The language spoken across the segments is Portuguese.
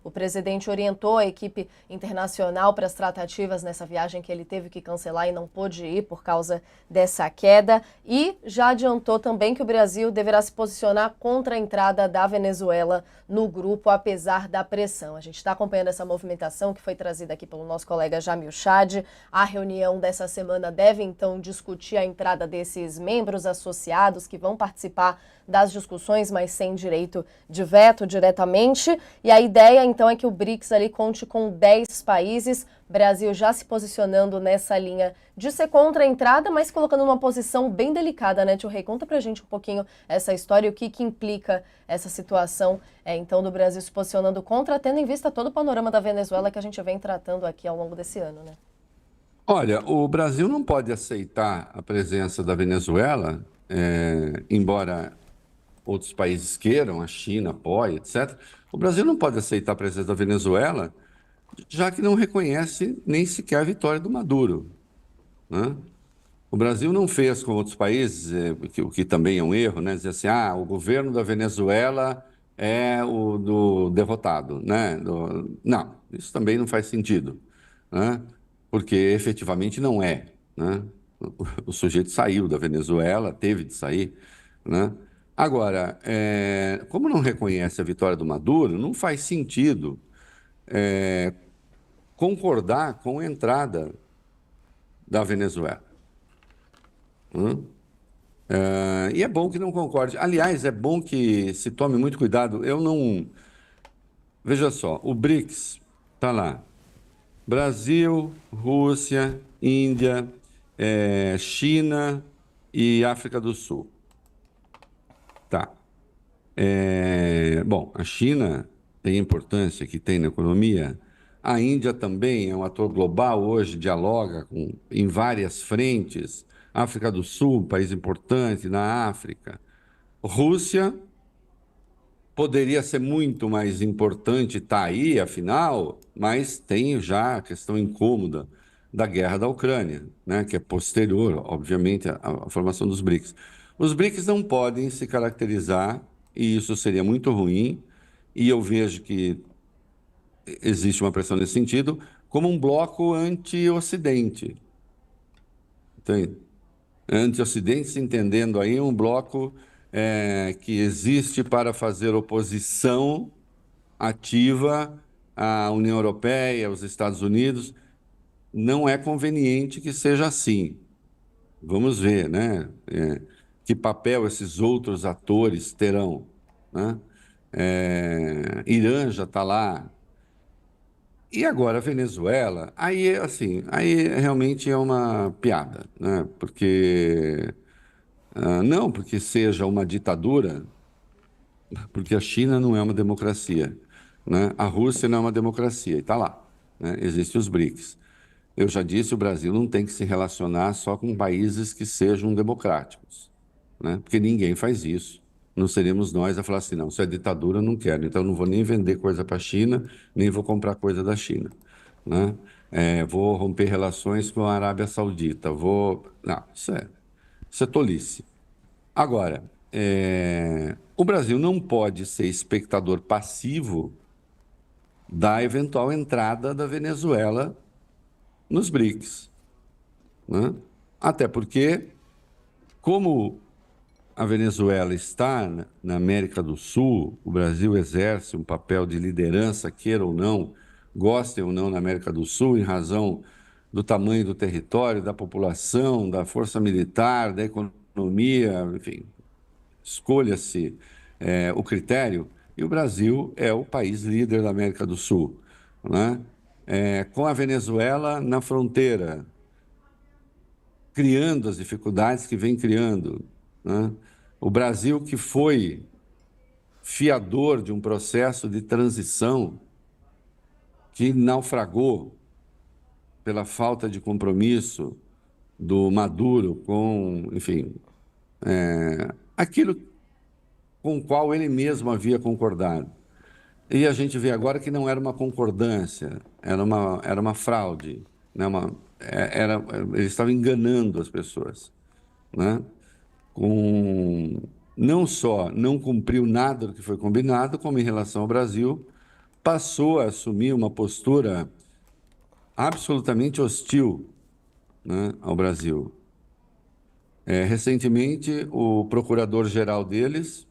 O presidente orientou a equipe internacional para as tratativas nessa viagem que ele teve que cancelar e não pôde ir por causa dessa queda. E já adiantou também que o Brasil deverá se posicionar contra a entrada da Venezuela no grupo, apesar da pressão. A gente está acompanhando essa movimentação que foi trazida aqui pelo nosso colega Jamil Chad. A reunião dessa semana deve, então, discutir a entrada desses membros associados que vão participar das discussões, mas sem direito de veto diretamente. E a ideia, então, é que o BRICS ali conte com 10 países. Brasil já se posicionando nessa linha de ser contra a entrada, mas colocando numa posição bem delicada, né, Tio Rei? Conta pra gente um pouquinho essa história e o que implica essa situação, então, do Brasil se posicionando contra, tendo em vista todo o panorama da Venezuela que a gente vem tratando aqui ao longo desse ano, né? Olha, o Brasil não pode aceitar a presença da Venezuela, embora outros países queiram, a China apoie, etc. O Brasil não pode aceitar a presença da Venezuela, já que não reconhece nem sequer a vitória do Maduro, né? O Brasil não fez com outros países, o que também é um erro, né? Dizer assim, o governo da Venezuela é o do derrotado, né? Não, isso também não faz sentido, né? Porque efetivamente não é, né? O sujeito saiu da Venezuela, teve de sair, né? Agora, como não reconhece a vitória do Maduro, não faz sentido concordar com a entrada da Venezuela, né? E é bom que não concorde. Aliás, é bom que se tome muito cuidado. Eu não. Veja só, o BRICS está lá. Brasil, Rússia, Índia, China e África do Sul. Tá. Bom, a China tem a importância que tem na economia. A Índia também é um ator global hoje, dialoga em várias frentes. África do Sul, um país importante na África. Rússia poderia ser muito mais importante, está aí, afinal, mas tem já a questão incômoda da guerra da Ucrânia, né, que é posterior, obviamente, à formação dos BRICS. Os BRICS não podem se caracterizar, e isso seria muito ruim, e eu vejo que existe uma pressão nesse sentido, como um bloco anti-Ocidente. Entende? Anti-Ocidente, se entendendo aí um bloco que existe para fazer oposição ativa à União Europeia, aos Estados Unidos. Não é conveniente que seja assim. Vamos ver, né? Que papel esses outros atores terão, né? Irã já está lá. E agora a Venezuela, aí assim, aí realmente é uma piada, né? Porque não porque seja uma ditadura, porque a China não é uma democracia, né? A Rússia não é uma democracia, e está lá, né? Existem os BRICS. Eu já disse, o Brasil não tem que se relacionar só com países que sejam democráticos, né? Porque ninguém faz isso. Não seríamos nós a falar assim, não, se é ditadura, eu não quero, então eu não vou nem vender coisa para a China, nem vou comprar coisa da China, né? Vou romper relações com a Arábia Saudita, vou... Não, isso é tolice. Agora, o Brasil não pode ser espectador passivo da eventual entrada da Venezuela nos BRICS, né? Até porque, como a Venezuela está na América do Sul, o Brasil exerce um papel de liderança, queira ou não, gostem ou não, na América do Sul, em razão do tamanho do território, da população, da força militar, da economia, enfim, escolha-se o critério, e o Brasil é o país líder da América do Sul, né? Com a Venezuela na fronteira, criando as dificuldades que vem criando, né? O Brasil, que foi fiador de um processo de transição que naufragou pela falta de compromisso do Maduro com, enfim, aquilo com o qual ele mesmo havia concordado. E a gente vê agora que não era uma concordância, era uma fraude, né? Ele estava enganando as pessoas, né? Não só não cumpriu nada do que foi combinado, como em relação ao Brasil, passou a assumir uma postura absolutamente hostil, né, ao Brasil. Recentemente, o procurador-geral deles,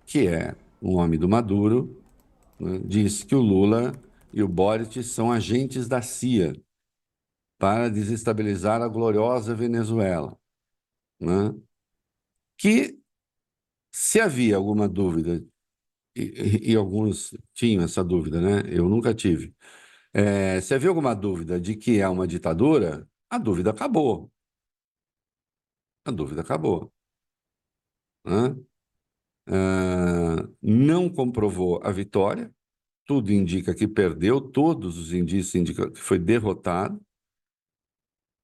que é um homem do Maduro, né, disse que o Lula e o Boric são agentes da CIA para desestabilizar a gloriosa Venezuela, né? Que, se havia alguma dúvida, e alguns tinham essa dúvida, né? Eu nunca tive. Se havia alguma dúvida de que é uma ditadura, a dúvida acabou. A dúvida acabou, né? Não comprovou a vitória, tudo indica que perdeu, todos os indícios indicam que foi derrotado,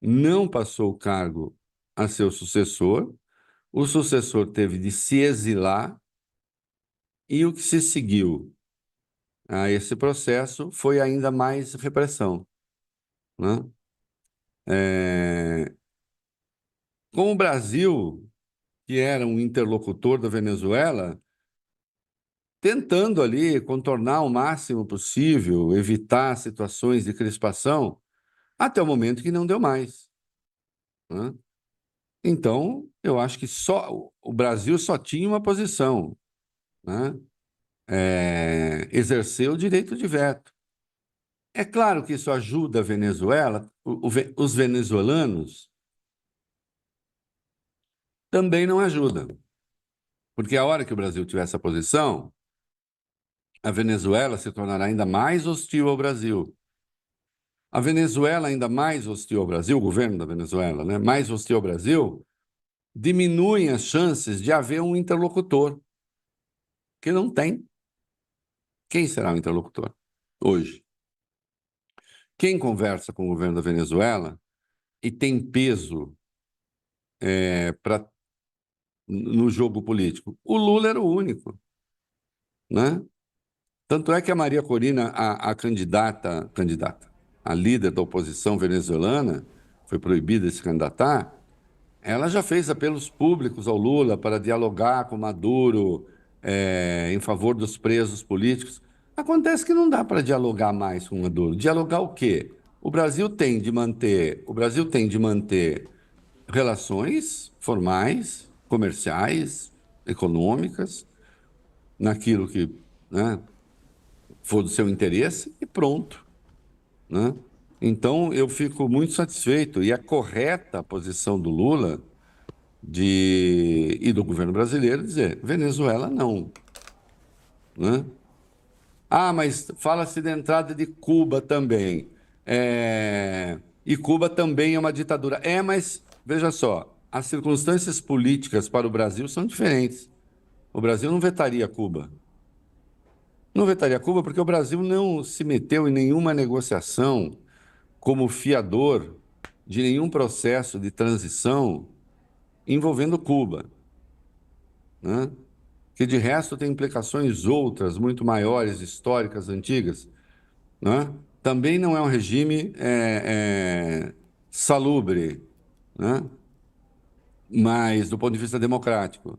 não passou o cargo a seu sucessor, o sucessor teve de se exilar e o que se seguiu a esse processo foi ainda mais repressão, né? É, Com o Brasil, que era um interlocutor da Venezuela, tentando ali contornar o máximo possível, evitar situações de crispação, até o momento que não deu mais, né? Então, eu acho que só o Brasil só tinha uma posição, né? Exercer o direito de veto. É claro que isso ajuda a Venezuela, os venezuelanos também não ajudam, porque a hora que o Brasil tiver essa posição, a Venezuela se tornará ainda mais hostil ao Brasil. A Venezuela ainda mais hostil ao Brasil, o governo da Venezuela, né, mais hostil ao Brasil, diminuem as chances de haver um interlocutor, que não tem. Quem será o interlocutor hoje? Quem conversa com o governo da Venezuela e tem peso no jogo político? O Lula era o único, né? Tanto é que a Maria Corina, a candidata, a líder da oposição venezuelana, foi proibida de se candidatar. Ela já fez apelos públicos ao Lula para dialogar com Maduro, em favor dos presos políticos. Acontece que não dá para dialogar mais com Maduro. Dialogar o quê? O Brasil tem de manter relações formais, comerciais, econômicas, naquilo que, né, for do seu interesse e pronto, né? Então, eu fico muito satisfeito e é correta a posição do Lula e do governo brasileiro dizer Venezuela não, né? Ah, mas fala-se da entrada de Cuba também. E Cuba também é uma ditadura. Mas veja só, as circunstâncias políticas para o Brasil são diferentes. O Brasil não vetaria Cuba. Não vetaria Cuba porque o Brasil não se meteu em nenhuma negociação como fiador de nenhum processo de transição envolvendo Cuba, né? Que de resto tem implicações outras, muito maiores, históricas, antigas, né? Também não é um regime salubre, né? Mas do ponto de vista democrático.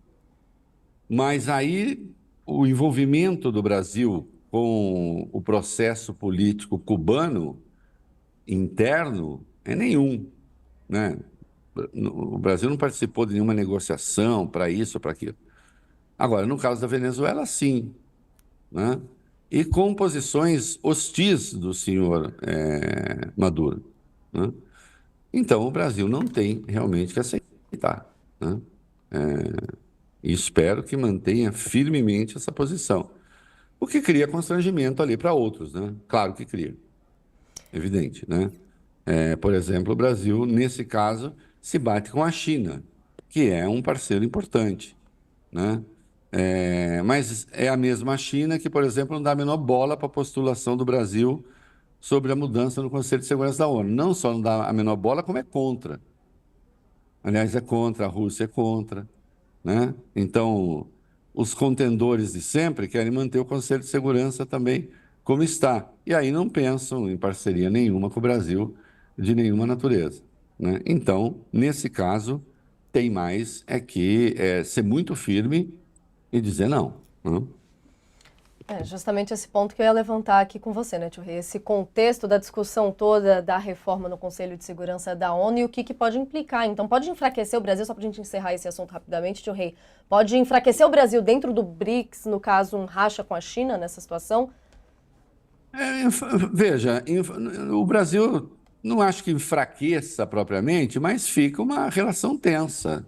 Mas aí o envolvimento do Brasil com o processo político cubano interno é nenhum, né? O Brasil não participou de nenhuma negociação para isso ou para aquilo. Agora, no caso da Venezuela, sim, né? E com posições hostis do senhor Maduro, né? Então, o Brasil não tem realmente que aceitar, né? E espero que mantenha firmemente essa posição, o que cria constrangimento ali para outros, né? Claro que cria, evidente, né? Por exemplo, o Brasil, nesse caso, se bate com a China, que é um parceiro importante, né? Mas é a mesma China que, por exemplo, não dá a menor bola para a postulação do Brasil sobre a mudança no Conselho de Segurança da ONU. Não só não dá a menor bola, como é contra. Aliás, é contra, a Rússia é contra, né? Então, os contendores de sempre querem manter o Conselho de Segurança também como está. E aí não pensam em parceria nenhuma com o Brasil, de nenhuma natureza, né? Então, nesse caso, tem mais que ser muito firme e dizer não, né? É justamente esse ponto que eu ia levantar aqui com você, né, Tio Rei? Esse contexto da discussão toda da reforma no Conselho de Segurança da ONU e o que, que pode implicar. Então, pode enfraquecer o Brasil, só para a gente encerrar esse assunto rapidamente, Tio Rei, pode enfraquecer o Brasil dentro do BRICS, no caso, um racha com a China nessa situação? Veja, o Brasil não acho que enfraqueça propriamente, mas fica uma relação tensa,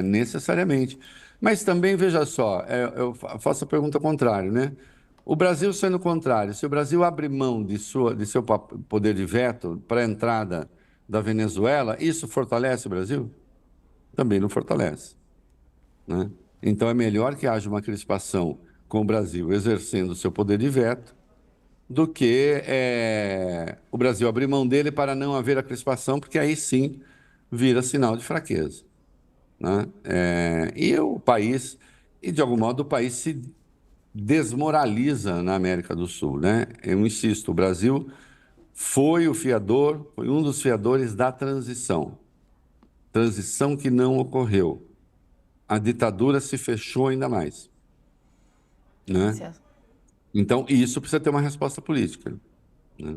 necessariamente. Mas também, veja só, eu faço a pergunta contrária, né? O Brasil sendo o contrário, se o Brasil abre mão de seu poder de veto para a entrada da Venezuela, isso fortalece o Brasil? Também não fortalece, né? Então é melhor que haja uma crispação com o Brasil exercendo o seu poder de veto do que o Brasil abrir mão dele para não haver a crispação, porque aí sim vira sinal de fraqueza, né? E o país, e de algum modo o país se desmoraliza na América do Sul, né? Eu insisto, o Brasil foi o fiador, foi um dos fiadores da transição que não ocorreu. A ditadura se fechou ainda mais, né? Certo. Então, isso precisa ter uma resposta política, né?